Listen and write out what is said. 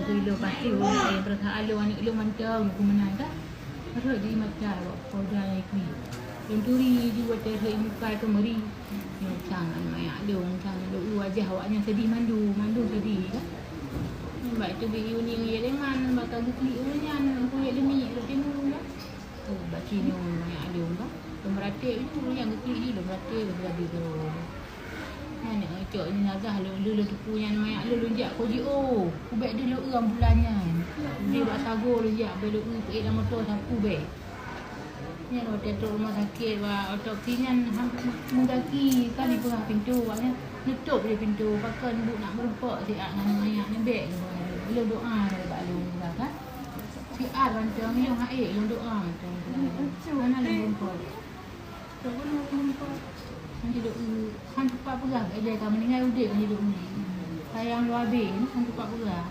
tu ilo pasti yang perasaan lu anak lu mantap aku menang kan. Terus di macam kau dah ikut. Yang turi juga terus muka kemari. Yang sangat banyak lu sangat lu wajah awaknya sedih mandu sedih kan. Baik tu bagi uning ye leman bakal bukli unyan aku ye demi temu kan. Oh baca ni banyak lu kan. Pemeratik itu yang bukli lu pemeratik lagi tu. Mana cok ni nazah lu tu yang banyak lu jak ko ji oh. Kubek dia lu uram bulannya. Dia buat sago lu jak belu pergi dalam motor sapu be. Ni lo tetok rumah sakit wa otopsi nyan mendaki kan di perah pintu waknya nutup dia pintu pakai buk nak merempak si ak dengan mayat ni beg lu doa dak lu kan. Si ak bantang ni yang air lu doa tu. Mana lu merempak. Tu lu merempak. Nanti duk han tempat perah aja kau meninggal udik ni duk ni. Sayang lu habis ni han tempat perah.